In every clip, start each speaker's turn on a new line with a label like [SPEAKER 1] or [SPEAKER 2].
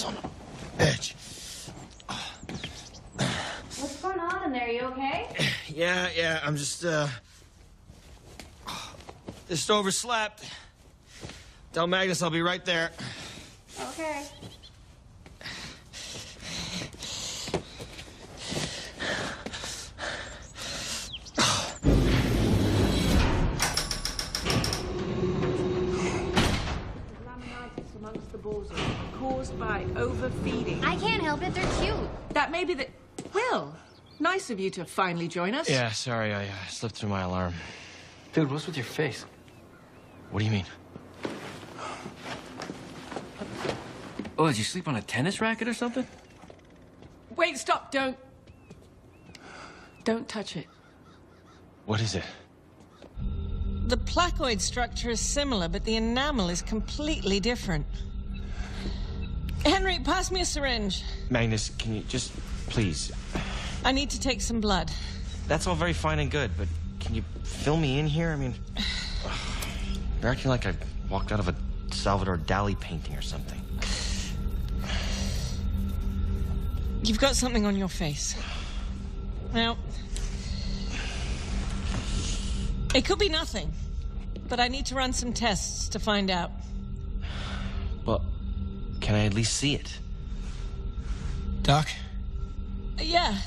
[SPEAKER 1] on edge.
[SPEAKER 2] What's going on in there? You okay?
[SPEAKER 1] Yeah, I'm just overslept. Tell Magnus I'll be right there.
[SPEAKER 2] Okay.
[SPEAKER 3] Laminitis amongst the balls caused by overfeeding.
[SPEAKER 2] I can't help it. They're cute.
[SPEAKER 3] That may be the... Will, nice of you to finally join us.
[SPEAKER 1] Yeah, sorry, I slipped through my alarm.
[SPEAKER 4] Dude, what's with your face?
[SPEAKER 1] What do you mean?
[SPEAKER 4] Oh, did you sleep on a tennis racket or something?
[SPEAKER 3] Wait, stop, don't touch it.
[SPEAKER 1] What is it?
[SPEAKER 5] The placoid structure is similar, but the enamel is completely different. Henry, pass me a syringe.
[SPEAKER 1] Magnus, can you just, please?
[SPEAKER 5] I need to take some blood.
[SPEAKER 1] That's all very fine and good, but can you fill me in here? I mean, you're acting like I walked out of a Salvador Dali painting or something.
[SPEAKER 5] You've got something on your face. Now, it could be nothing, but I need to run some tests to find out.
[SPEAKER 1] Well, can I at least see it?
[SPEAKER 6] Doc?
[SPEAKER 5] Yeah.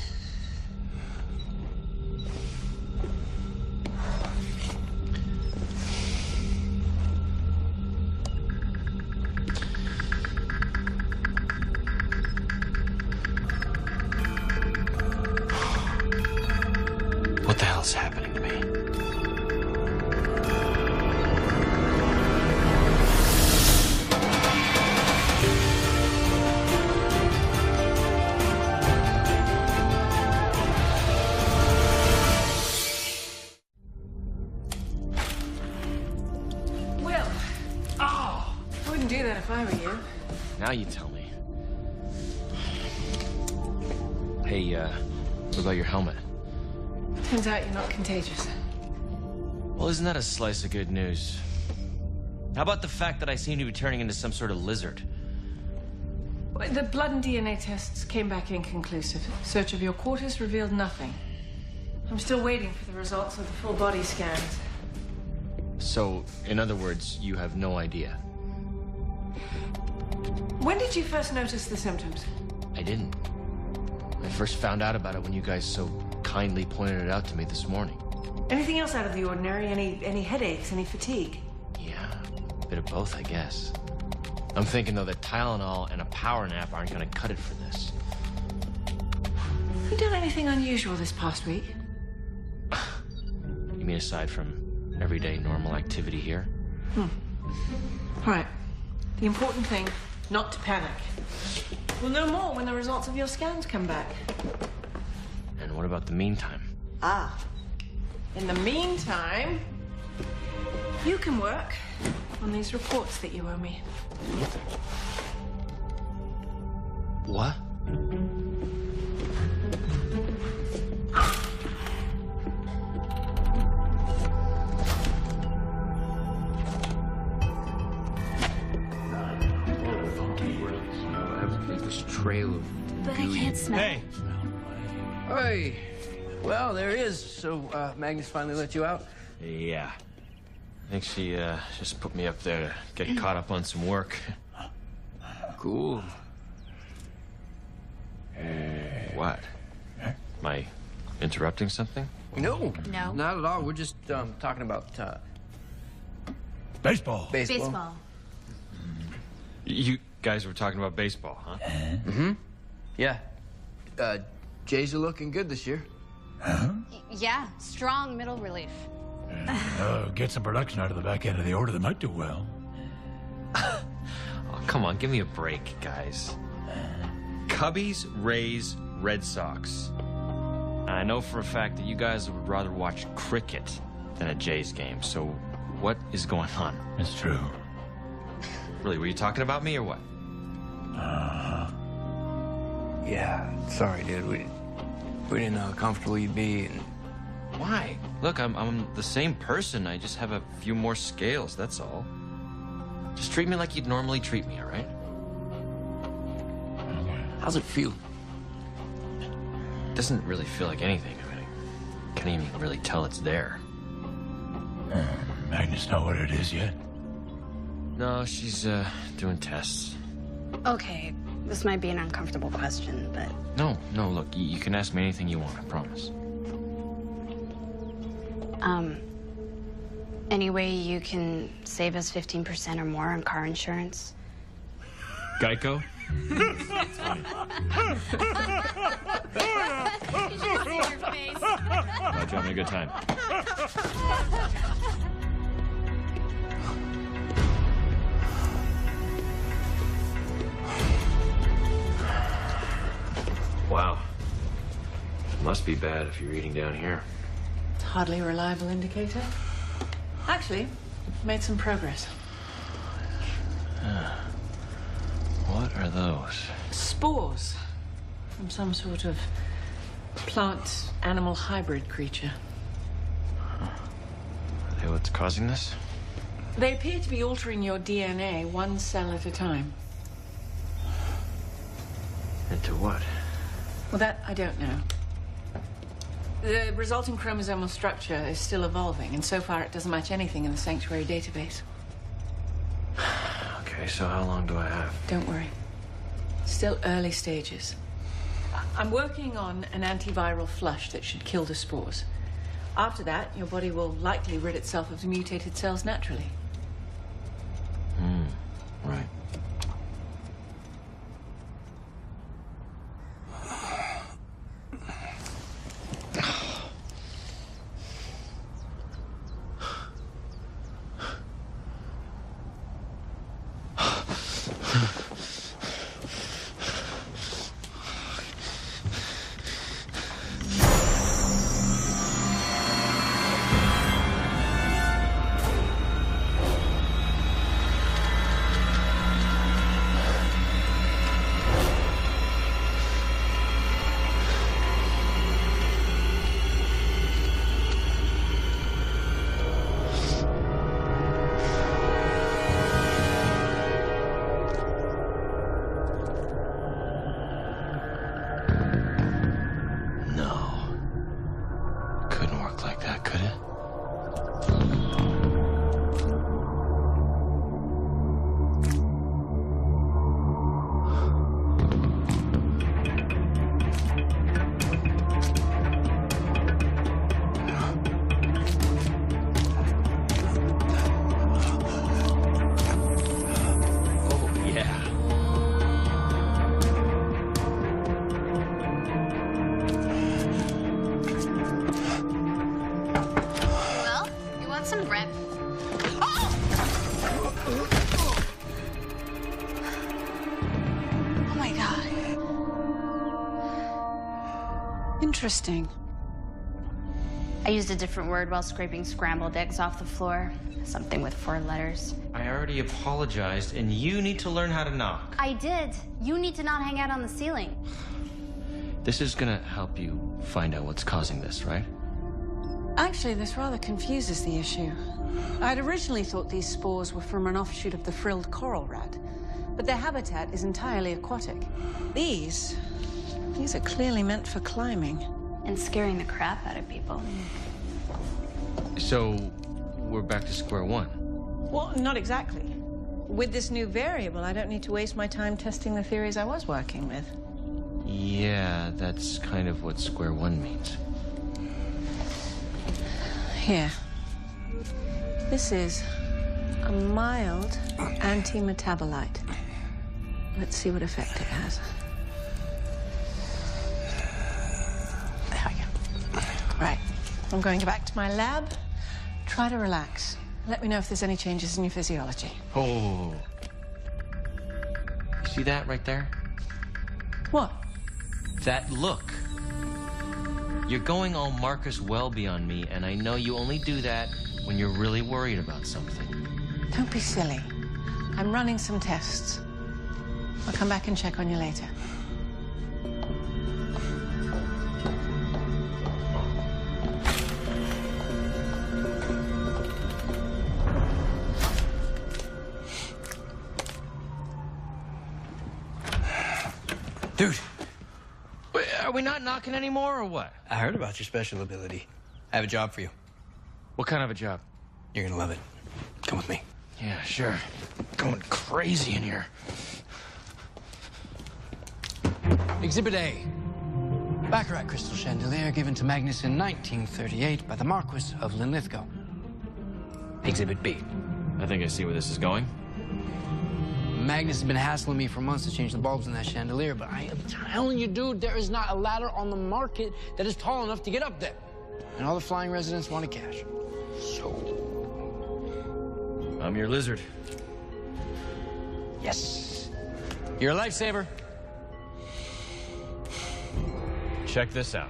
[SPEAKER 1] What the hell's happening to me?
[SPEAKER 3] Will, I wouldn't do that if I were you.
[SPEAKER 1] Now you tell me. Hey, what about your helmet?
[SPEAKER 3] Turns out you're not contagious.
[SPEAKER 1] Well, isn't that a slice of good news? How about the fact that I seem to be turning into some sort of lizard?
[SPEAKER 3] The blood and DNA tests came back inconclusive. Search of your quarters revealed nothing. I'm still waiting for the results of the full body scans.
[SPEAKER 1] So, in other words, you have no idea.
[SPEAKER 3] When did you first notice the symptoms?
[SPEAKER 1] I didn't. I first found out about it when you guys so kindly pointed it out to me this morning.
[SPEAKER 3] Anything else out of the ordinary? Any headaches? Any fatigue?
[SPEAKER 1] Yeah, a bit of both, I guess. I'm thinking, though, that Tylenol and a power nap aren't going to cut it for this.
[SPEAKER 3] You done anything unusual this past week?
[SPEAKER 1] You mean aside from everyday normal activity here?
[SPEAKER 3] All right. The important thing, not to panic. We'll know more when the results of your scans come back.
[SPEAKER 1] And what about the meantime?
[SPEAKER 3] In the meantime, you can work on these reports that you owe me.
[SPEAKER 1] What?
[SPEAKER 4] This trail of
[SPEAKER 2] But I can't smell.
[SPEAKER 6] Hey!
[SPEAKER 4] Hey! Well, there he is. So, Magnus finally let you out?
[SPEAKER 1] Yeah. I think she just put me up there to get caught up on some work.
[SPEAKER 4] Cool.
[SPEAKER 1] What? Am I interrupting something?
[SPEAKER 4] No.
[SPEAKER 2] No.
[SPEAKER 4] Not at all. We're just talking about
[SPEAKER 6] Baseball.
[SPEAKER 2] Baseball.
[SPEAKER 1] You guys were talking about baseball, huh?
[SPEAKER 4] Yeah. Jays are looking good this year.
[SPEAKER 2] Yeah, strong middle relief.
[SPEAKER 6] Get some production out of the back end of the order. They might do well.
[SPEAKER 1] Oh, come on, give me a break, guys. Cubbies, Rays, Red Sox. And I know for a fact that you guys would rather watch cricket than a Jays game, so what is going on?
[SPEAKER 6] It's true.
[SPEAKER 1] Really, were you talking about me or what?
[SPEAKER 4] Yeah. Sorry, dude. We didn't know how comfortable you'd be. And...
[SPEAKER 1] Why? Look, I'm the same person. I just have a few more scales, that's all. Just treat me like you'd normally treat me, all right?
[SPEAKER 4] How's it feel?
[SPEAKER 1] It doesn't really feel like anything. I mean, I can't even really tell it's there.
[SPEAKER 6] Magnus know what it is yet?
[SPEAKER 1] No, she's doing tests.
[SPEAKER 2] Okay, this might be an uncomfortable question, but
[SPEAKER 1] No, look, you can ask me anything you want, I promise.
[SPEAKER 2] any way you can save us 15% or more on car insurance?
[SPEAKER 1] Geico?
[SPEAKER 2] You should see your face.
[SPEAKER 1] Glad you're having a good time. Wow. Must be bad if you're eating down here.
[SPEAKER 3] Hardly a reliable indicator. Actually, made some progress.
[SPEAKER 1] What are those?
[SPEAKER 3] Spores from some sort of plant-animal hybrid creature.
[SPEAKER 1] Are they what's causing this?
[SPEAKER 3] They appear to be altering your DNA one cell at a time.
[SPEAKER 1] Into what?
[SPEAKER 3] Well, that I don't know. The resulting chromosomal structure is still evolving, and so far it doesn't match anything in the Sanctuary database.
[SPEAKER 1] Okay, so how long do I have?
[SPEAKER 3] Don't worry. Still early stages. I'm working on an antiviral flush that should kill the spores. After that, your body will likely rid itself of the mutated cells naturally.
[SPEAKER 1] Right.
[SPEAKER 3] Interesting.
[SPEAKER 2] I used a different word while scraping scrambled eggs off the floor. Something with 4 letters.
[SPEAKER 1] I already apologized, and you need to learn how to knock.
[SPEAKER 2] I did. You need to not hang out on the ceiling.
[SPEAKER 1] This is gonna help you find out what's causing this, right?
[SPEAKER 3] Actually, this rather confuses the issue. I'd originally thought these spores were from an offshoot of the frilled coral rat, but their habitat is entirely aquatic. These are clearly meant for climbing.
[SPEAKER 2] And scaring the crap out of people.
[SPEAKER 1] So, we're back to square one.
[SPEAKER 3] Well, not exactly. With this new variable, I don't need to waste my time testing the theories I was working with.
[SPEAKER 1] Yeah, that's kind of what square one means.
[SPEAKER 3] Here. This is a mild anti-metabolite. Let's see what effect it has. There we go. Right. I'm going back to my lab. Try to relax. Let me know if there's any changes in your physiology.
[SPEAKER 1] Oh. You see that right there?
[SPEAKER 3] What?
[SPEAKER 1] That look. You're going all Marcus Welby on me, and I know you only do that when you're really worried about something.
[SPEAKER 3] Don't be silly. I'm running some tests. I'll come back and check on you later.
[SPEAKER 4] Dude,
[SPEAKER 1] Wait, are we not knocking anymore or what?
[SPEAKER 4] I heard about your special ability. I have a job for you.
[SPEAKER 1] What kind of a job?
[SPEAKER 4] You're gonna love it. Come with me.
[SPEAKER 1] Yeah, sure. Going crazy in here.
[SPEAKER 4] Exhibit A. Baccarat crystal chandelier given to Magnus in 1938 by the Marquis of Linlithgow. Exhibit B.
[SPEAKER 1] I think I see where this is going.
[SPEAKER 4] Magnus has been hassling me for months to change the bulbs in that chandelier, but I am telling you, dude, there is not a ladder on the market that is tall enough to get up there. And all the flying residents wanted cash. So...
[SPEAKER 1] I'm your lizard.
[SPEAKER 4] yes. You're a lifesaver.
[SPEAKER 1] Check this out.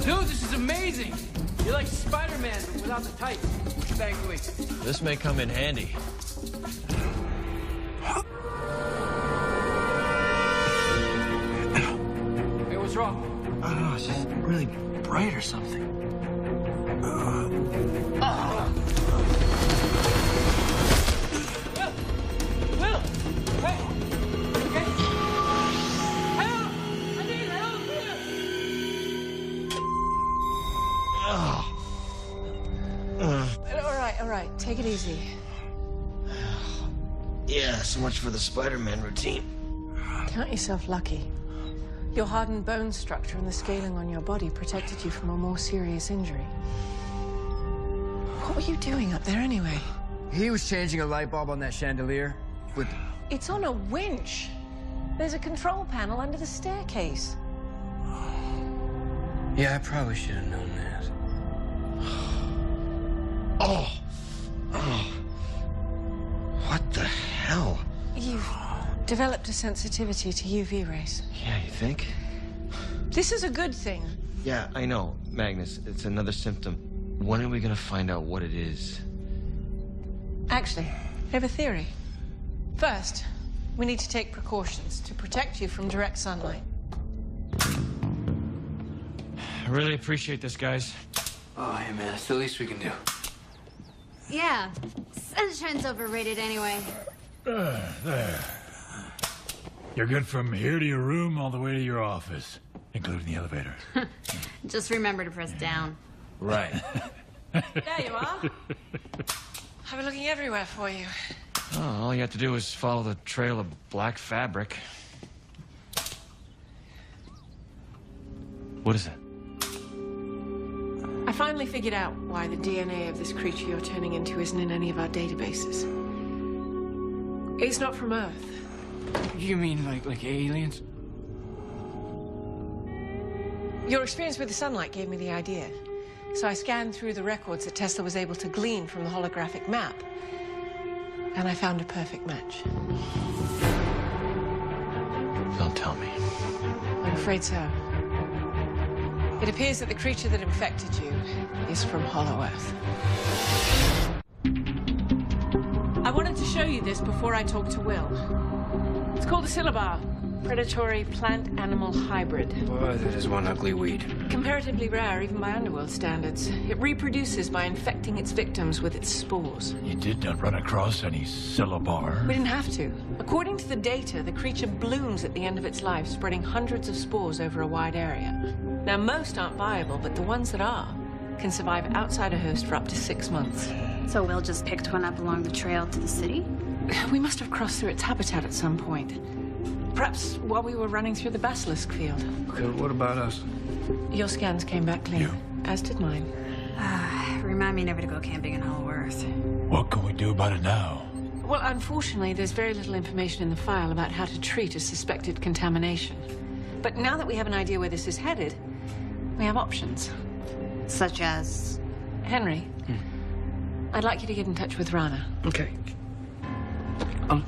[SPEAKER 4] Dude, this is amazing. You're like Spider-Man, but without the tights. Thankfully.
[SPEAKER 1] This may come in handy.
[SPEAKER 4] Hey, what's wrong?
[SPEAKER 7] I don't know, it's just really bright or something.
[SPEAKER 4] Will! Hey! Okay? Help! I need help here!
[SPEAKER 3] All right. Take it easy.
[SPEAKER 7] Yeah, so much for the Spider-Man routine.
[SPEAKER 3] Count yourself lucky. Your hardened bone structure and the scaling on your body protected you from a more serious injury. What were you doing up there anyway?
[SPEAKER 4] He was changing a light bulb on that chandelier with...
[SPEAKER 3] It's on a winch. There's a control panel under the staircase.
[SPEAKER 4] Yeah, I probably should have known that.
[SPEAKER 7] Oh! What the hell?
[SPEAKER 3] You've developed a sensitivity to UV rays.
[SPEAKER 7] Yeah, you think?
[SPEAKER 3] This is a good thing.
[SPEAKER 7] Yeah, I know, Magnus. It's another symptom. When are we gonna find out what it is?
[SPEAKER 3] Actually, I have a theory. First, we need to take precautions to protect you from direct sunlight.
[SPEAKER 1] I really appreciate this, guys.
[SPEAKER 4] Oh, hey, man, it's the least we can do.
[SPEAKER 2] Yeah, sunshine's overrated anyway.
[SPEAKER 6] There. You're good from here to your room all the way to your office, including the elevator.
[SPEAKER 2] Just remember to press down.
[SPEAKER 1] Right.
[SPEAKER 3] There you are. I've been looking everywhere for you.
[SPEAKER 1] Oh, all you have to do is follow the trail of black fabric. What is it?
[SPEAKER 3] I finally figured out why the DNA of this creature you're turning into isn't in any of our databases. It's not from Earth.
[SPEAKER 4] You mean like aliens?
[SPEAKER 3] Your experience with the sunlight gave me the idea. So I scanned through the records that Tesla was able to glean from the holographic map. And I found a perfect match.
[SPEAKER 1] Don't tell me.
[SPEAKER 3] I'm afraid so. It appears that the creature that infected you is from Hollow Earth. I wanted to show you this before I talked to Will. It's called a Syllabar, predatory plant-animal hybrid.
[SPEAKER 4] Boy, that is one ugly weed.
[SPEAKER 3] Comparatively rare, even by underworld standards. It reproduces by infecting its victims with its spores.
[SPEAKER 6] You did not run across any Syllabar.
[SPEAKER 3] We didn't have to. According to the data, the creature blooms at the end of its life, spreading hundreds of spores over a wide area. Now, most aren't viable, but the ones that are can survive outside a host for up to 6 months.
[SPEAKER 2] So Will just picked one up along the trail to the city?
[SPEAKER 3] We must have crossed through its habitat at some point. Perhaps while we were running through the basilisk field.
[SPEAKER 4] Okay, what about us?
[SPEAKER 3] Your scans came back clean,
[SPEAKER 6] You.
[SPEAKER 3] as did mine.
[SPEAKER 2] Remind me never to go camping in Hollow Earth.
[SPEAKER 6] What can we do about it now?
[SPEAKER 3] Well, unfortunately, there's very little information in the file about how to treat a suspected contamination. But now that we have an idea where this is headed, we have options.
[SPEAKER 2] Such as?
[SPEAKER 3] Henry, I'd like you to get in touch with Rana.
[SPEAKER 4] Okay.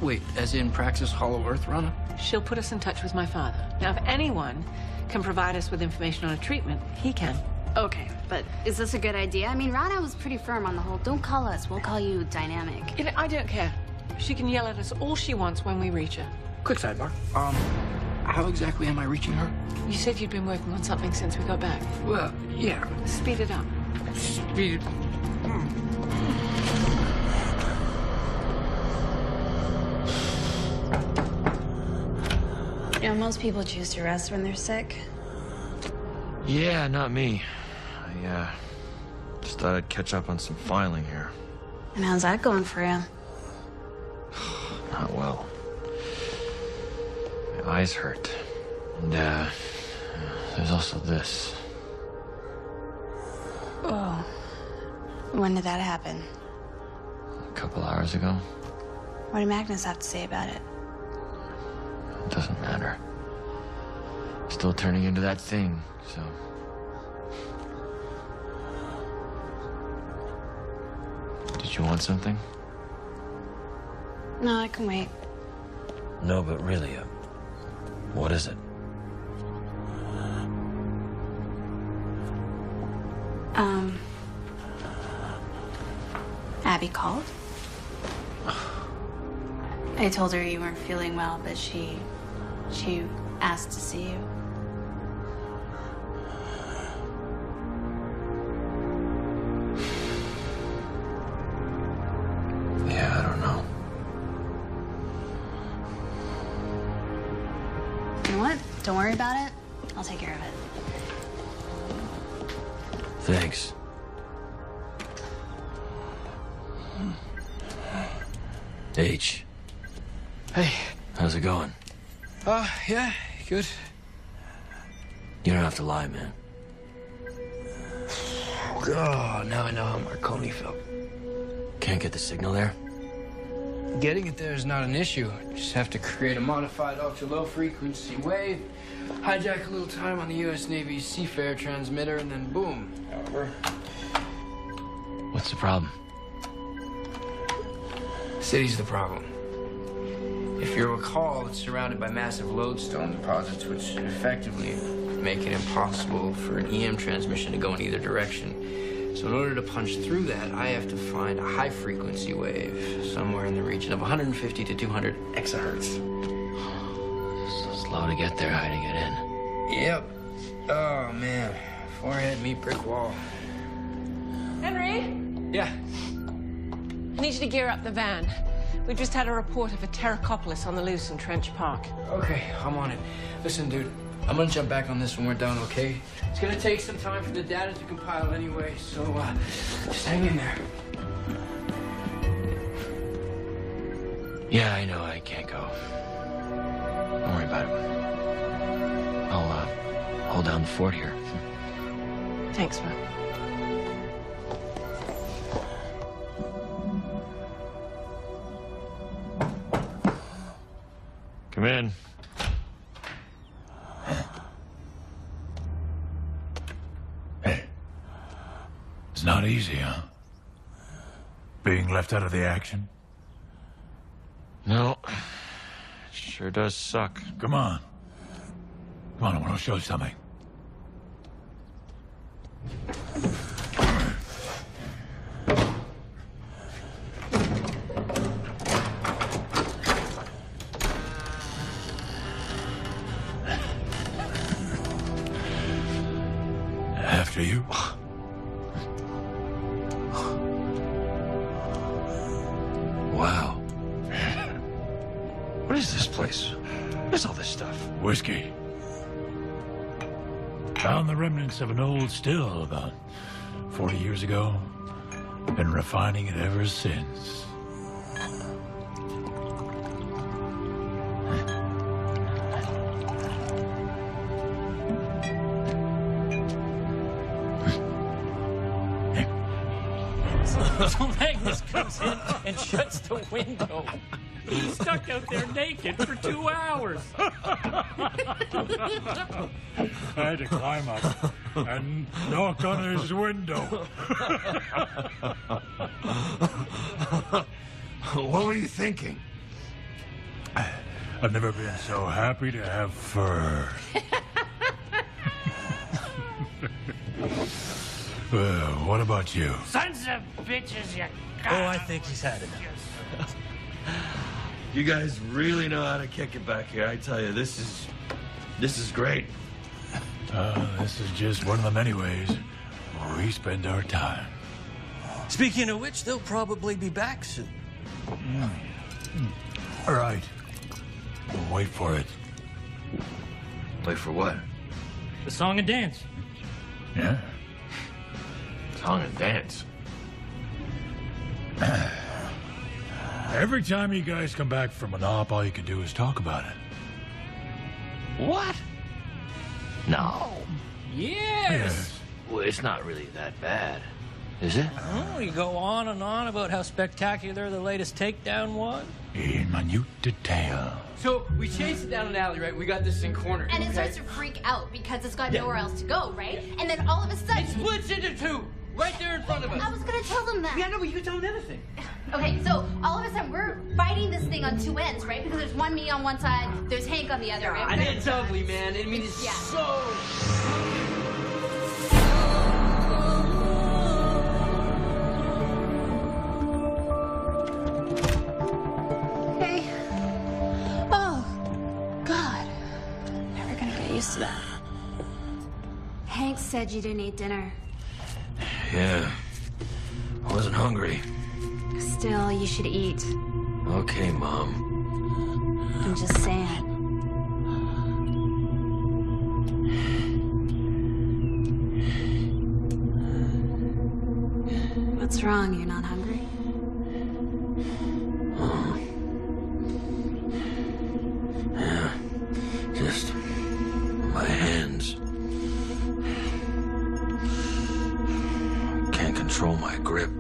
[SPEAKER 4] Wait, as in Praxis Hollow Earth, Rana?
[SPEAKER 3] She'll put us in touch with my father. Now, if anyone can provide us with information on a treatment, he can.
[SPEAKER 2] Okay, but is this a good idea? I mean, Rana was pretty firm on the whole, don't call us, we'll call you Dynamic.
[SPEAKER 3] I don't care. She can yell at us all she wants when we reach her.
[SPEAKER 4] Quick sidebar. How exactly am I reaching her?
[SPEAKER 3] You said you'd been working on something since we got back.
[SPEAKER 4] Well, yeah.
[SPEAKER 3] Speed it up.
[SPEAKER 4] Speed.
[SPEAKER 2] You know, most people choose to rest when they're sick.
[SPEAKER 7] Yeah, not me. I just thought I'd catch up on some filing here.
[SPEAKER 2] And how's that going for you?
[SPEAKER 7] Not well. My eyes hurt. And, there's also this.
[SPEAKER 2] Oh. When did that happen?
[SPEAKER 7] A couple hours ago.
[SPEAKER 2] What did Magnus have to say about it?
[SPEAKER 7] It doesn't matter. Still turning into that thing, so... Did you want something?
[SPEAKER 2] No, I can wait.
[SPEAKER 7] No, but really, what is it?
[SPEAKER 2] Abby called. I told her you weren't feeling well, but she asked to see you.
[SPEAKER 7] Yeah, I don't know.
[SPEAKER 2] You know what? Don't worry about it. I'll take care of it.
[SPEAKER 7] Thanks. H.
[SPEAKER 4] Hey.
[SPEAKER 7] How's it going?
[SPEAKER 4] Yeah, good.
[SPEAKER 7] You don't have to lie, man.
[SPEAKER 4] Oh, now I know how Marconi felt.
[SPEAKER 7] Can't get the signal there?
[SPEAKER 4] Getting it there is not an issue. Just have to create a modified ultra-low frequency wave, hijack a little time on the U.S. Navy's Seafair transmitter, and then boom. However,
[SPEAKER 7] What's the problem?
[SPEAKER 4] city's the problem. If you recall, it's surrounded by massive lodestone deposits, which effectively make it impossible for an EM transmission to go in either direction. So in order to punch through that, I have to find a high-frequency wave somewhere in the region of 150 to 200 exahertz.
[SPEAKER 7] So slow to get there, high to get in.
[SPEAKER 4] Yep. Oh, man. Forehead meet brick wall.
[SPEAKER 3] Henry,
[SPEAKER 4] Yeah.
[SPEAKER 3] I need you to gear up the van. We just had a report of a Pterocopolis on the loose in Trench Park.
[SPEAKER 4] Okay, I'm on it. Listen, dude, I'm gonna jump back on this when we're done, okay? It's gonna take some time for the data to compile anyway, so, just hang in there.
[SPEAKER 7] Yeah, I know I can't go. Don't worry about it. I'll, hold down the fort here.
[SPEAKER 3] Thanks, man.
[SPEAKER 7] Come in.
[SPEAKER 6] Hey. It's not easy, huh? Being left out of the action?
[SPEAKER 7] No. It sure does suck.
[SPEAKER 6] Come on. Come on, I want to show you something. After you.
[SPEAKER 7] Wow. What is this place? What is all this stuff?
[SPEAKER 6] Whiskey. Found the remnants of an old still about 40 years ago. Been refining it ever since.
[SPEAKER 8] So Magnus comes in and shuts the window. He's stuck out there naked for 2 hours.
[SPEAKER 6] I had to climb up and knock on his window.
[SPEAKER 9] What were you thinking?
[SPEAKER 6] I've never been so happy to have fur. Well, what about you?
[SPEAKER 8] Sons of bitches, you
[SPEAKER 9] Oh, I think he's had enough. You guys really know how to kick it back here. I tell you, this is
[SPEAKER 7] This is great.
[SPEAKER 6] This is just one of the many ways we spend our time.
[SPEAKER 9] Speaking of which, they'll probably be back soon.
[SPEAKER 6] All right. We'll wait for it.
[SPEAKER 7] Wait for what?
[SPEAKER 8] The song and dance.
[SPEAKER 6] Yeah?
[SPEAKER 7] Song and dance.
[SPEAKER 6] Every time you guys come back from an op, all you can do is talk about it.
[SPEAKER 7] What? No.
[SPEAKER 8] Yes.
[SPEAKER 7] Well, it's not really that bad, is it?
[SPEAKER 8] Oh, you go on and on about how spectacular the latest takedown was.
[SPEAKER 6] In minute detail.
[SPEAKER 4] So we chased it down an alley, right? We got this thing cornered.
[SPEAKER 2] And it
[SPEAKER 4] okay?
[SPEAKER 2] starts to freak out because it's got nowhere else to go, right? And then all of a sudden...
[SPEAKER 4] It splits into two, right there in front of us.
[SPEAKER 2] I was gonna tell them that.
[SPEAKER 4] Yeah, no, but you can tell them anything.
[SPEAKER 2] Okay, so all of a sudden we're fighting this thing on two ends, right? Because there's me on one side, there's Hank on the other, right?
[SPEAKER 4] And it's ugly, man. I mean, it's so...
[SPEAKER 2] Hey. Oh, God. Never gonna get used to that. Hank said you didn't eat dinner.
[SPEAKER 7] Yeah. I wasn't hungry.
[SPEAKER 2] Still, you should eat.
[SPEAKER 7] Okay, Mom.
[SPEAKER 2] I'm just saying. What's wrong? You're not hungry?
[SPEAKER 7] Yeah. Just my hands. Can't control my grip.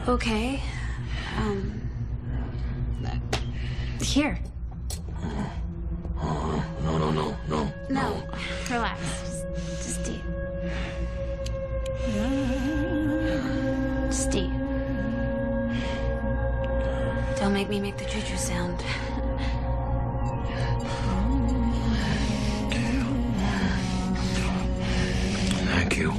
[SPEAKER 2] Okay. Here. No, relax. Just eat. Just eat. Don't make me make the choo-choo sound.
[SPEAKER 7] Thank you.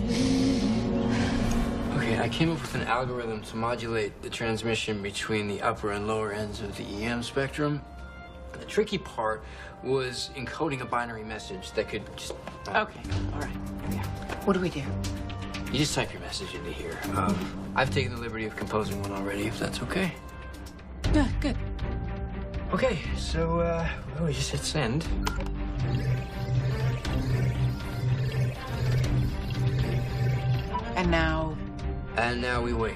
[SPEAKER 4] Okay, I came up with an algorithm to modulate the transmission between the upper and lower ends of the EM spectrum. The tricky part was encoding a binary message that could just...
[SPEAKER 3] Okay, all right. Yeah. What do we do?
[SPEAKER 4] You just type your message into here. I've taken the liberty of composing one already, if that's okay.
[SPEAKER 3] Yeah, good.
[SPEAKER 4] Okay, so, well, we just hit send.
[SPEAKER 3] And now?
[SPEAKER 4] And now we wait.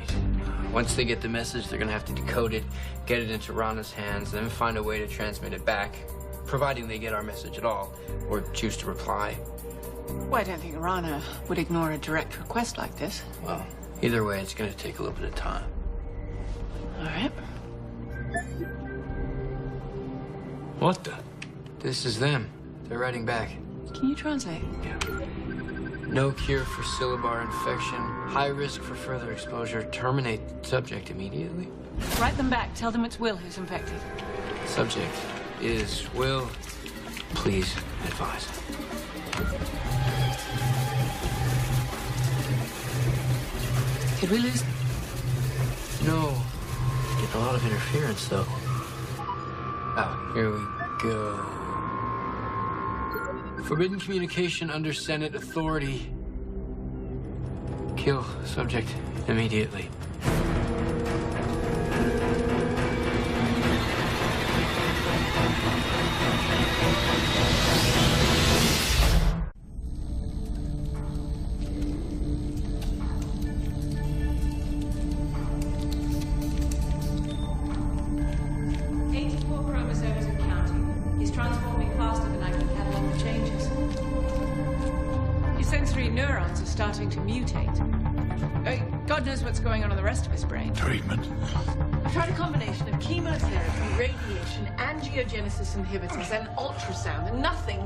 [SPEAKER 4] Once they get the message, they're gonna have to decode it, get it into Rana's hands, then find a way to transmit it back, providing they get our message at all, or choose to reply.
[SPEAKER 3] Well, I don't think Rana would ignore a direct request like this.
[SPEAKER 4] Well, either way, it's gonna take a little bit of time.
[SPEAKER 3] All right.
[SPEAKER 4] What the? This is them. They're writing back.
[SPEAKER 3] Can you translate?
[SPEAKER 4] Yeah. No cure for syllabar infection. High risk for further exposure. Terminate subject immediately.
[SPEAKER 3] Write them back. Tell them it's Will who's infected.
[SPEAKER 4] Subject is Will. Please advise.
[SPEAKER 3] Did we lose?
[SPEAKER 4] No. Getting a lot of interference, though. Oh, here we go. Forbidden communication under Senate authority. Kill subject immediately.
[SPEAKER 3] Chromosomes and counting. He's transforming faster than I can catalog the changes. His sensory neurons are starting to mutate. God knows what's going on in the rest of his brain.
[SPEAKER 6] Treatment?
[SPEAKER 3] I've tried a combination of chemotherapy, radiation, angiogenesis inhibitors, and ultrasound, and nothing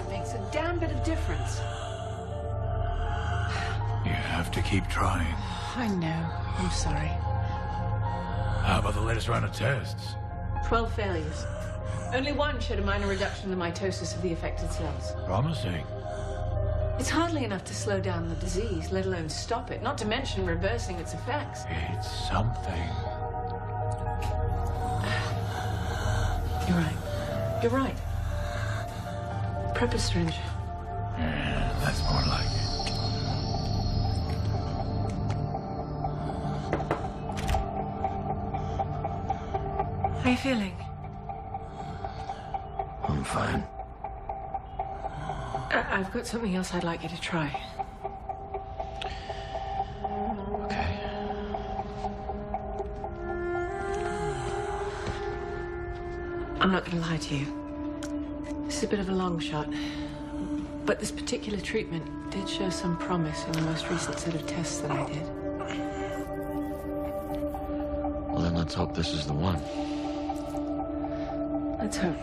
[SPEAKER 3] makes a damn bit of difference.
[SPEAKER 6] You have to keep trying.
[SPEAKER 3] I know. I'm sorry.
[SPEAKER 6] How about the latest round of tests?
[SPEAKER 3] 12 failures. Only one showed a minor reduction in the mitosis of the affected cells.
[SPEAKER 6] Promising.
[SPEAKER 3] It's hardly enough to slow down the disease, let alone stop it, not to mention reversing its effects.
[SPEAKER 6] It's something.
[SPEAKER 3] You're right. You're right. Prep a syringe.
[SPEAKER 6] Yeah, that's more like it.
[SPEAKER 3] How are you feeling?
[SPEAKER 7] I'm fine.
[SPEAKER 3] I've got something else I'd like you to try.
[SPEAKER 7] Okay.
[SPEAKER 3] I'm not going to lie to you. This is a bit of a long shot. But this particular treatment did show some promise in the most recent set of tests that I did.
[SPEAKER 7] Well, then let's hope this is the one.
[SPEAKER 3] Let's hope.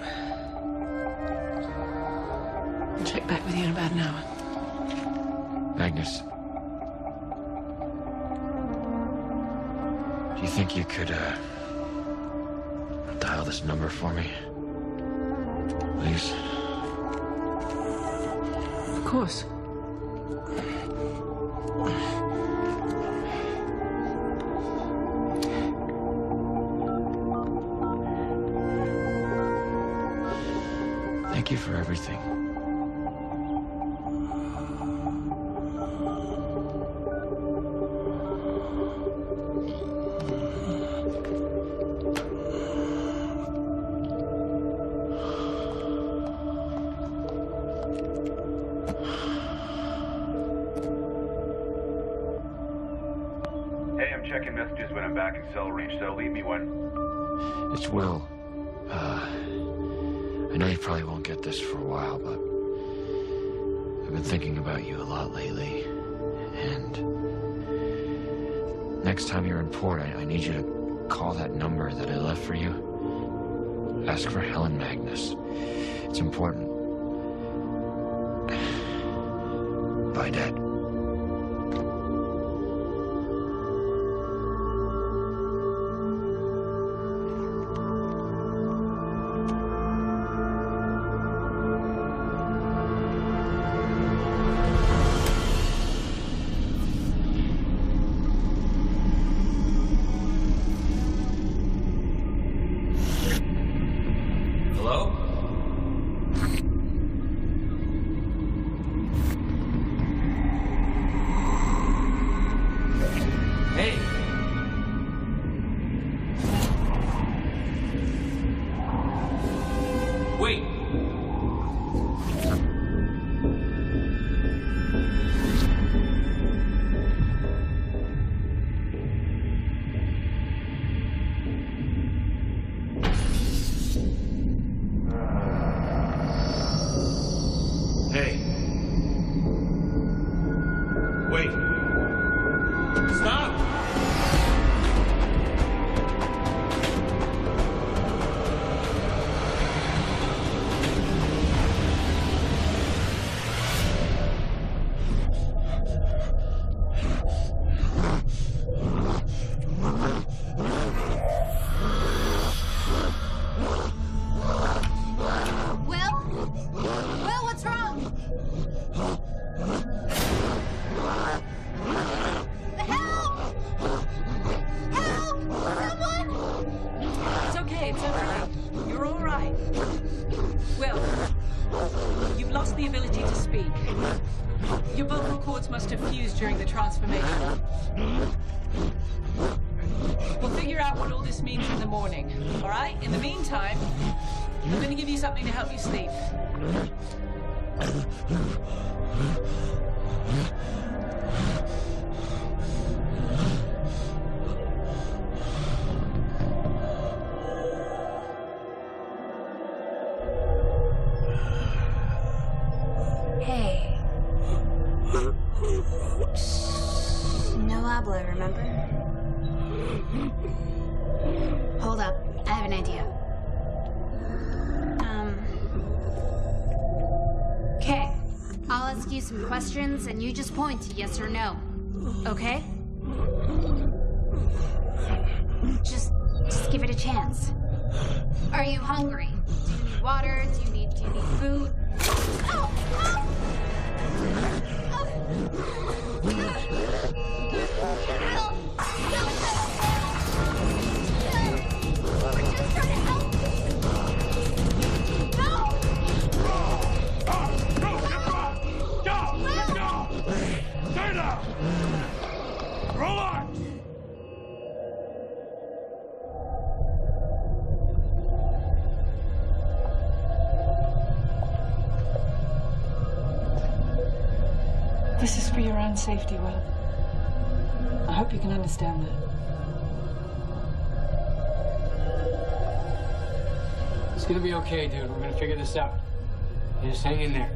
[SPEAKER 3] I'll check back with you in about an hour.
[SPEAKER 7] Magnus. Do you think you could, dial this number for me? Please?
[SPEAKER 3] Of course.
[SPEAKER 7] Thank you for everything.
[SPEAKER 10] Hey, I'm checking messages when I'm back in cell range, so leave me one.
[SPEAKER 7] It's Will. I know you probably won't get this for a while, but I've been thinking about you a lot lately. And next time you're in port, I need you to call that number that I left for you. Ask for Helen Magnus. It's important. Bye, Dad.
[SPEAKER 1] Hello? Hey. Wait. Hey. Wait. Stop!
[SPEAKER 2] Will? Will, what's wrong? Help! Help! Someone!
[SPEAKER 3] It's okay, it's okay. You're all right. Will, you've lost the ability to speak. Your vocal cords must have fused during the transformation. We'll figure out what all this means in the morning, all right? In the meantime, I'm going to give you something to help you sleep.
[SPEAKER 2] Hey. No habla, remember? Hold up. I have an idea. Okay. I'll ask you some questions and you just point to yes or no. Okay? Just give it a chance. Are you hungry? Do you need water? Do you need food? Oh! Oh!
[SPEAKER 3] This is for your own safety, Will. I hope you can understand that.
[SPEAKER 4] It's gonna be okay, dude. We're gonna figure this out. You just hang in there.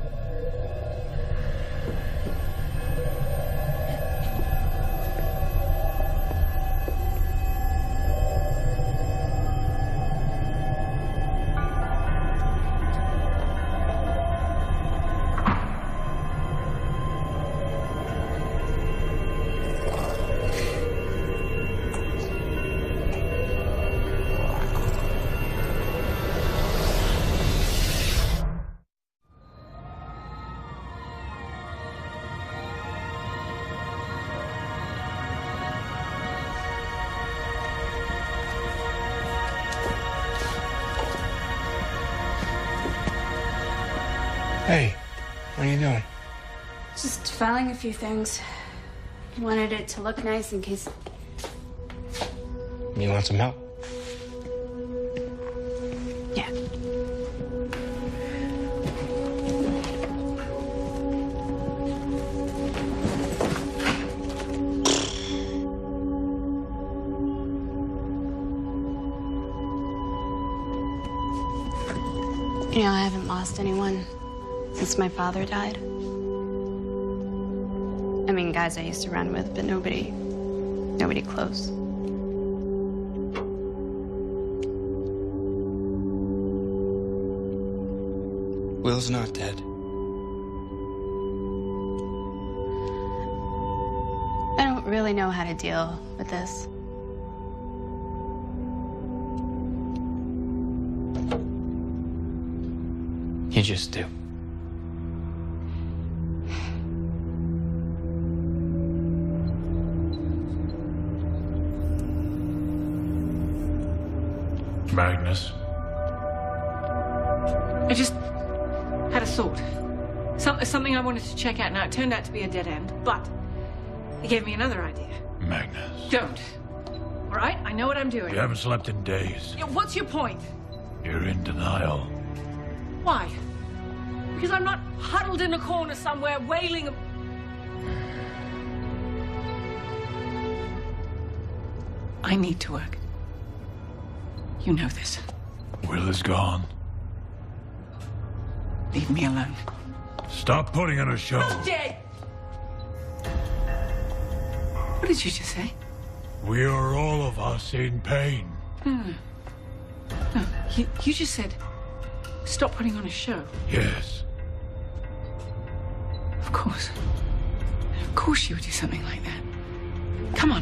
[SPEAKER 4] Hey, what are you doing?
[SPEAKER 2] Just filing a few things. Wanted it to look nice in case.
[SPEAKER 4] You want some help?
[SPEAKER 2] Yeah. You know, I haven't lost anyone since my father died. I mean, guys I used to run with, but nobody close.
[SPEAKER 4] Will's not dead.
[SPEAKER 2] I don't really know how to deal with this.
[SPEAKER 4] You just do.
[SPEAKER 6] Magnus.
[SPEAKER 3] I just had a thought. Something I wanted to check out. Now, it turned out to be a dead end, but it gave me another idea.
[SPEAKER 6] Magnus.
[SPEAKER 3] Don't. All right? I know what I'm doing.
[SPEAKER 6] You haven't slept in days.
[SPEAKER 3] Yeah, what's your point?
[SPEAKER 6] You're in denial.
[SPEAKER 3] Why? Because I'm not huddled in a corner somewhere wailing. I need to work. You know this.
[SPEAKER 6] Will is gone.
[SPEAKER 3] Leave me alone.
[SPEAKER 6] Stop putting on a show.
[SPEAKER 3] Not dead! What did you just say?
[SPEAKER 6] We are all of us in pain.
[SPEAKER 3] No, you just said, stop putting on a show.
[SPEAKER 6] Yes.
[SPEAKER 3] Of course. Of course you would do something like that. Come on.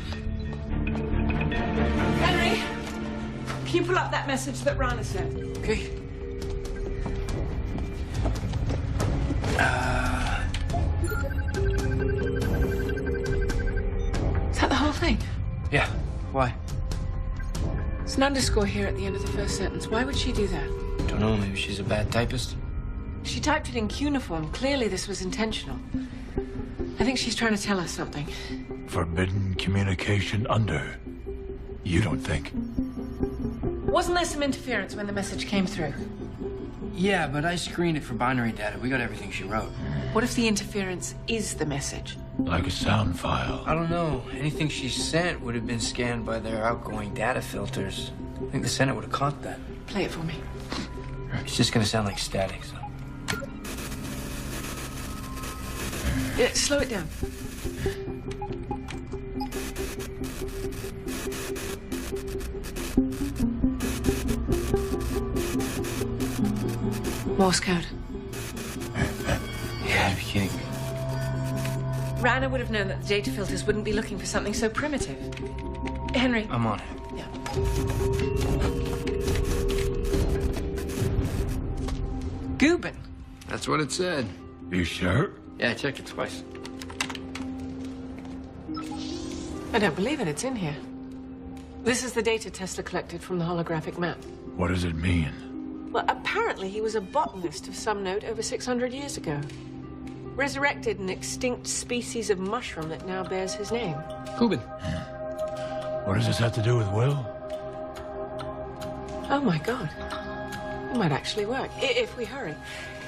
[SPEAKER 3] Henry, can you pull up that message that Rana sent?
[SPEAKER 4] Okay.
[SPEAKER 3] Is that the whole thing?
[SPEAKER 4] Yeah. Why?
[SPEAKER 3] There's an underscore here at the end of the first sentence. Why would she do that?
[SPEAKER 4] Don't know. Maybe she's a bad typist.
[SPEAKER 3] She typed it in cuneiform. Clearly this was intentional. I think she's trying to tell us something.
[SPEAKER 6] Forbidden communication under. You don't think?
[SPEAKER 3] Wasn't there some interference when the message came through?
[SPEAKER 4] Yeah, but I screened it for binary data. We got everything she wrote.
[SPEAKER 3] What if the interference is the message?
[SPEAKER 6] Like a sound file.
[SPEAKER 4] I don't know. Anything she sent would have been scanned by their outgoing data filters. I think the Senate would have caught that.
[SPEAKER 3] Play it for me.
[SPEAKER 4] It's just gonna sound like static, so.
[SPEAKER 3] Yeah, slow it down. Morse code.
[SPEAKER 4] You gotta be kidding me.
[SPEAKER 3] Rana would have known that the data filters wouldn't be looking for something so primitive. Henry.
[SPEAKER 4] I'm on it.
[SPEAKER 3] Yeah. Gubin.
[SPEAKER 4] That's what it said.
[SPEAKER 6] You sure?
[SPEAKER 4] Yeah, I checked it twice.
[SPEAKER 3] I don't believe it. It's in here. This is the data Tesla collected from the holographic map.
[SPEAKER 6] What does it mean?
[SPEAKER 3] Well, apparently he was a botanist of some note over 600 years ago. Resurrected an extinct species of mushroom that now bears his name.
[SPEAKER 4] Gubin.
[SPEAKER 6] What does this have to do with Will?
[SPEAKER 3] Oh, my God. It might actually work, if we hurry.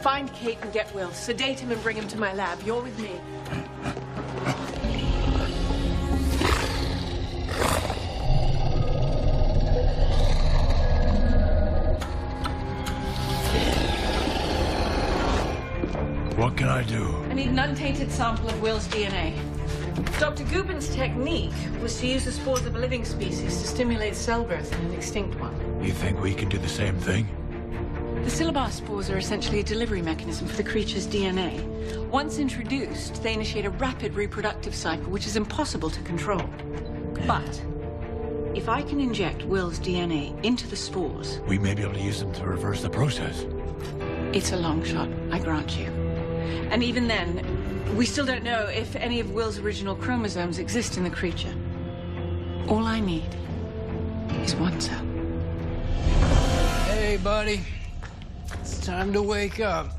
[SPEAKER 3] Find Kate and get Will. Sedate him and bring him to my lab. You're with me.
[SPEAKER 6] What can I do?
[SPEAKER 3] I need an untainted sample of Will's DNA. Dr. Gubin's technique was to use the spores of a living species to stimulate cell growth in an extinct one.
[SPEAKER 6] You think we can do the same thing?
[SPEAKER 3] The Syllabar spores are essentially a delivery mechanism for the creature's DNA. Once introduced, they initiate a rapid reproductive cycle, which is impossible to control. But if I can inject Will's DNA into the spores...
[SPEAKER 6] We may be able to use them to reverse the process.
[SPEAKER 3] It's a long shot, I grant you. And even then, we still don't know if any of Will's original chromosomes exist in the creature. All I need is one cell.
[SPEAKER 4] Hey, buddy. It's time to wake up.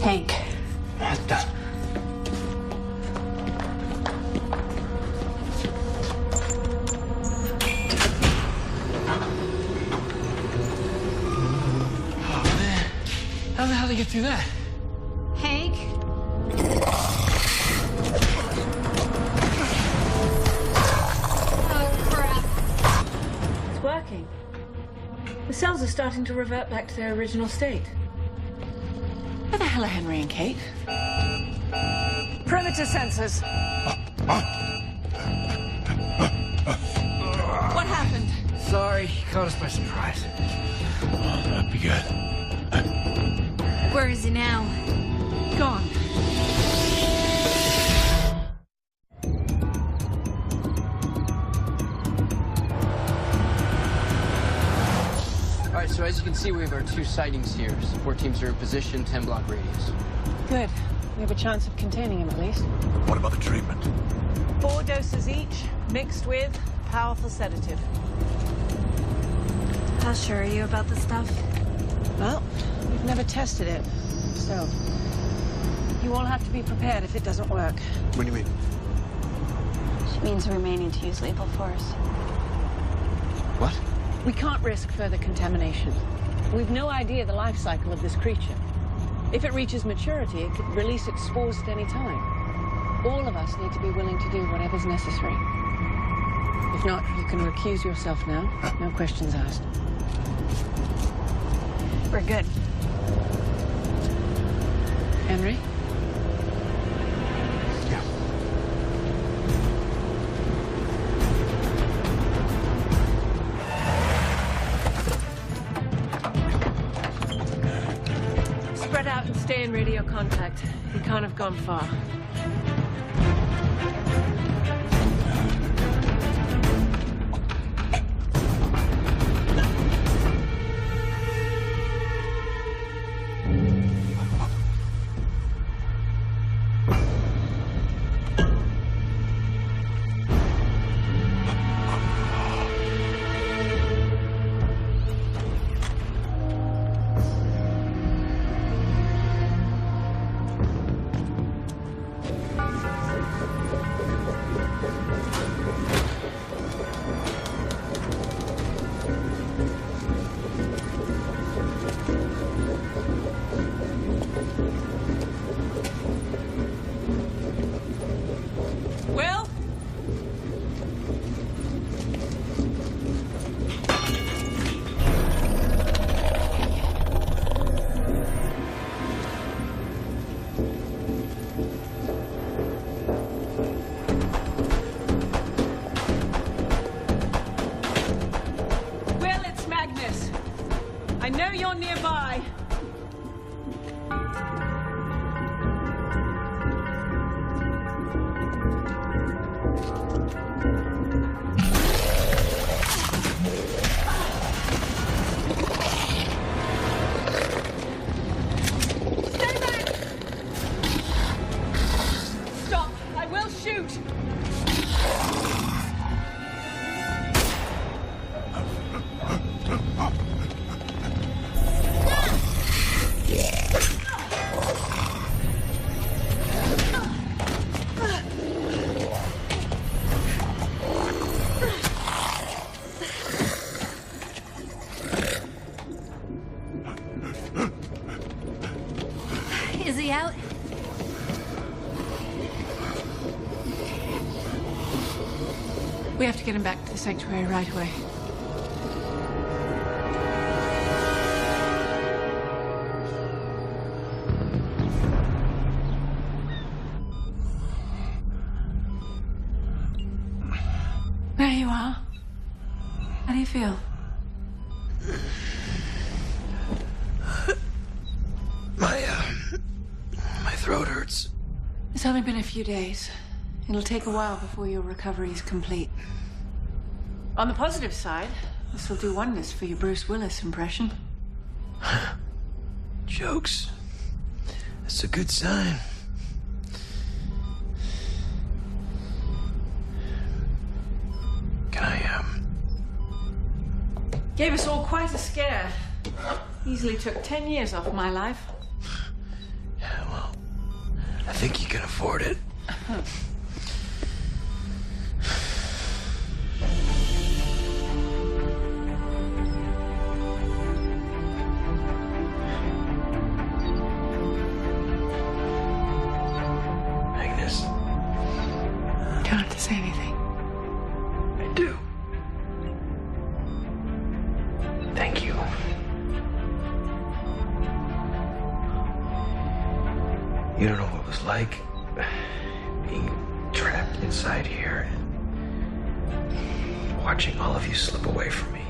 [SPEAKER 3] Hank.
[SPEAKER 4] What the? How the hell did I get through that?
[SPEAKER 2] Hank? Oh, crap.
[SPEAKER 3] It's working. The cells are starting to revert back to their original state. Where the hell are Henry and Kate? Perimeter sensors. What happened?
[SPEAKER 4] Sorry, he caught us by surprise.
[SPEAKER 6] That'd be good.
[SPEAKER 2] Where is he now?
[SPEAKER 3] Gone.
[SPEAKER 4] All right, so as you can see, we have our 2 sightings here. Support teams are in position, 10-block radius.
[SPEAKER 3] Good. We have a chance of containing him, at least.
[SPEAKER 6] What about the treatment?
[SPEAKER 3] 4 doses each, mixed with powerful sedative.
[SPEAKER 2] How sure are you about this stuff?
[SPEAKER 3] Well, we've never tested it, so you all have to be prepared if it doesn't work.
[SPEAKER 4] What do you mean?
[SPEAKER 2] She means remaining to use lethal force.
[SPEAKER 4] What?
[SPEAKER 3] We can't risk further contamination. We've no idea the life cycle of this creature. If it reaches maturity, it could release its spores at any time. All of us need to be willing to do whatever's necessary. If not, you can recuse yourself now. No questions asked.
[SPEAKER 2] We're good.
[SPEAKER 3] Henry?
[SPEAKER 4] Yeah.
[SPEAKER 3] Spread out and stay in radio contact. We can't have gone far. Will? Will, it's Magnus. I know you're nearby. Stay back! Stop! I will shoot! to get him back to the sanctuary right away. There you are. How do you feel?
[SPEAKER 11] My throat hurts.
[SPEAKER 3] It's only been a few days. It'll take a while before your recovery is complete. On the positive side, this will do wonders for your Bruce Willis impression.
[SPEAKER 11] Jokes. That's a good sign. Can I,
[SPEAKER 3] Gave us all quite a scare. Easily took 10 years off my life.
[SPEAKER 11] Yeah, well, I think you can afford it. Magnus.
[SPEAKER 3] You don't have to say anything.
[SPEAKER 11] I do. Thank you. You don't know what it was like being trapped inside here and watching all of you slip away from me.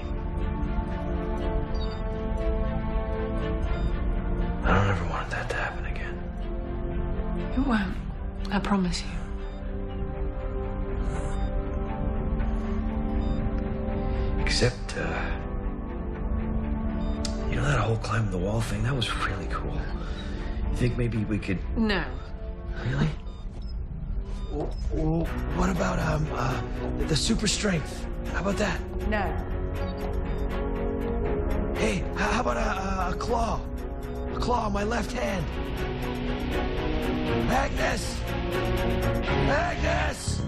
[SPEAKER 11] I don't ever want that to happen again.
[SPEAKER 3] It won't. I promise you.
[SPEAKER 11] Except, you know that whole climb the wall thing? That was really cool. You think maybe we could...
[SPEAKER 3] No.
[SPEAKER 11] Really? Well, what about, the super strength? How about that?
[SPEAKER 3] No.
[SPEAKER 11] Hey, how about a claw? A claw on my left hand. Agnes! Agnes!